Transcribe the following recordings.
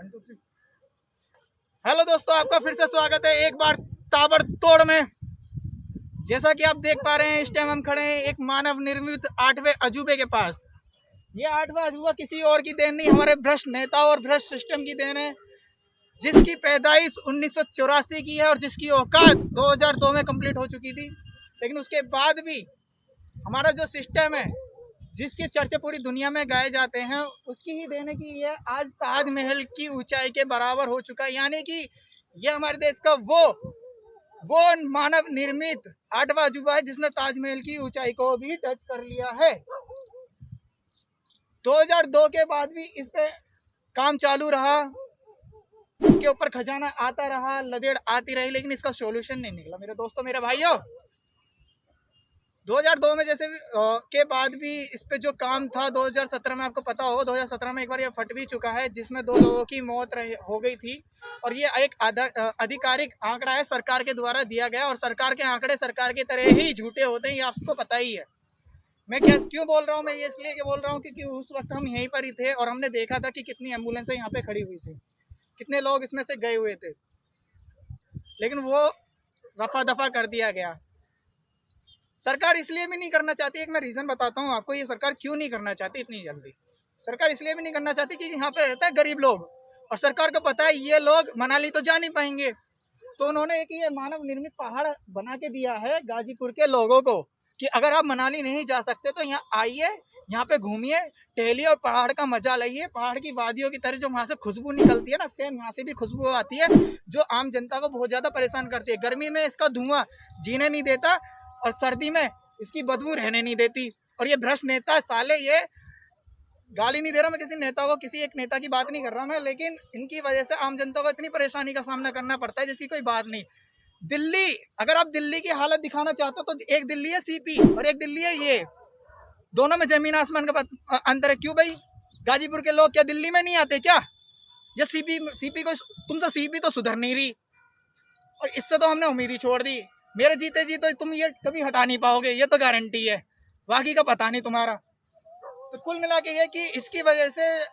Hello दोस्तों, आपका फिर से स्वागत है एक बार ताबड़तोड़ में। जैसा कि आप देख पा रहे हैं, इस टाइम हम खड़े हैं एक मानव निर्मित 8वें अजूबे के पास। ये 8वां अजूबा किसी और की देन नहीं, हमारे भ्रष्ट नेताओं और भ्रष्ट सिस्टम की देन है, जिसकी पैदाइश 1984 की है और जिसकी औकात 2002 में कंप्लीट हो चुकी थी। लेकिन उसके बाद भी हमारा जो सिस्टम है, जिसके चर्चे पूरी दुनिया में गाए जाते हैं, उसकी ही देने की ये आज ताजमहल की ऊंचाई के बराबर हो चुका है। यानी कि ये हमारे देश का वो मानव निर्मित 8वां अजूबा है जिसने ताजमहल की ऊंचाई को भी टच कर लिया है। 2002 के बाद भी इस पे काम चालू रहा, इसके ऊपर खजाना आता रहा, लदेड़ आती रही, लेकिन इसका सॉल्यूशन नहीं निकला। मेरे दोस्तों, मेरे भाइयों, 2002 में जैसे के बाद भी इस पे जो काम था, 2017 में आपको पता होगा, 2017 में एक बार ये फट भी चुका है, जिसमें 2 लोगों की मौत हो गई थी। और ये एक आधिकारिक आंकड़ा है, सरकार के द्वारा दिया गया, और सरकार के आंकड़े सरकार की तरह ही झूठे होते हैं, ये आपको पता ही है। मैं क्यों बोल रहा हूँ, मैं ये इसलिए बोल रहा हूँ क्योंकि उस वक्त हम यहीं पर ही थे और हमने देखा था कि कितनी एम्बुलेंसें यहाँ पे खड़ी हुई थी, कितने लोग इसमें से गए हुए थे, लेकिन वो रफा दफा कर दिया गया। सरकार इसलिए भी नहीं करना चाहती, एक मैं रीज़न बताता हूँ आपको, ये सरकार क्यों नहीं करना चाहती इतनी जल्दी। सरकार इसलिए भी नहीं करना चाहती कि यहाँ पे रहता है गरीब लोग, और सरकार को पता है ये लोग मनाली तो जा नहीं पाएंगे, तो उन्होंने एक ये मानव निर्मित पहाड़ बना के दिया है गाजीपुर के लोगों को कि अगर आप मनाली नहीं जा सकते तो यहाँ आइए, यहाँ पे घूमिए, टहलिए और पहाड़ का मजा लाइए। पहाड़ की वादियों की तरह जो वहाँ से खुशबू निकलती है ना, सेम यहाँ से भी खुशबू आती है, जो आम जनता को बहुत ज़्यादा परेशान करती है। गर्मी में इसका धुआं जीने नहीं देता और सर्दी में इसकी बदबू रहने नहीं देती। और ये भ्रष्ट नेता साले, ये गाली नहीं दे रहा मैं किसी नेता को, किसी एक नेता की बात नहीं कर रहा मैं, लेकिन इनकी वजह से आम जनता को इतनी परेशानी का सामना करना पड़ता है जिसकी कोई बात नहीं। दिल्ली, अगर आप दिल्ली की हालत दिखाना चाहते हो तो एक दिल्ली है सीपी और एक दिल्ली है ये, दोनों में जमीन आसमान का अंतर है। क्यों भाई, गाजीपुर के लोग क्या दिल्ली में नहीं आते क्या? ये सीपी को, तुमसे सीपी तो सुधर नहीं रही, और इससे तो हमने उम्मीद ही छोड़ दी। मेरे जीते जी तो तुम ये कभी हटा नहीं पाओगे, ये तो गारंटी है, बाकी का पता नहीं तुम्हारा। तो कुल मिला के ये कि इसकी वजह से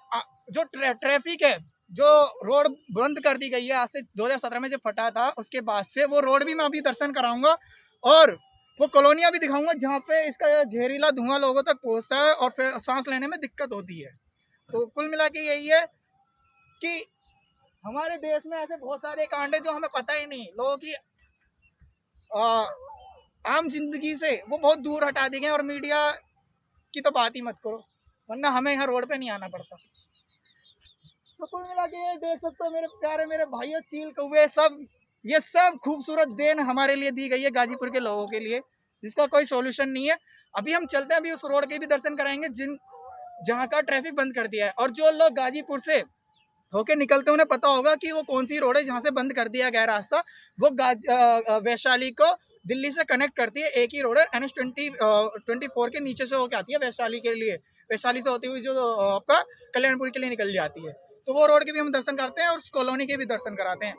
जो ट्रैफिक है, जो रोड बंद कर दी गई है आज से, 2017 में जब फटा था उसके बाद से, वो रोड भी मैं अभी दर्शन कराऊंगा और वो कॉलोनियाँ भी दिखाऊंगा जहाँ पे इसका जहरीला धुआं लोगों तक पहुँचता है और फिर सांस लेने में दिक्कत होती है। तो कुल मिला के यही है कि हमारे देश में ऐसे बहुत सारे कांड है जो हमें पता ही नहीं, लोगों की आम जिंदगी से वो बहुत दूर हटा दी गए, और मीडिया की तो बात ही मत करो, वरना हमें यहाँ रोड पे नहीं आना पड़ता। तो कुल मिला के ये देख सकते हो मेरे प्यारे मेरे भाइयों, चील कौवे सब, ये सब खूबसूरत देन हमारे लिए दी गई है गाजीपुर के लोगों के लिए, जिसका कोई सॉल्यूशन नहीं है। अभी हम चलते हैं, अभी उस रोड के भी दर्शन कराएंगे जहाँ का ट्रैफिक बंद कर दिया है। और जो लोग गाजीपुर से होके निकलते हैं उन्हें पता होगा कि वो कौन सी रोड है जहाँ से बंद कर दिया गया रास्ता। वो वैशाली को दिल्ली से कनेक्ट करती है, एक ही रोड है, NH24 के नीचे से होके आती है वैशाली के लिए, वैशाली से होती हुई जो आपका कल्याणपुर के लिए निकल जाती है। तो वो रोड के भी हम दर्शन करते हैं और उस कॉलोनी के भी दर्शन कराते हैं।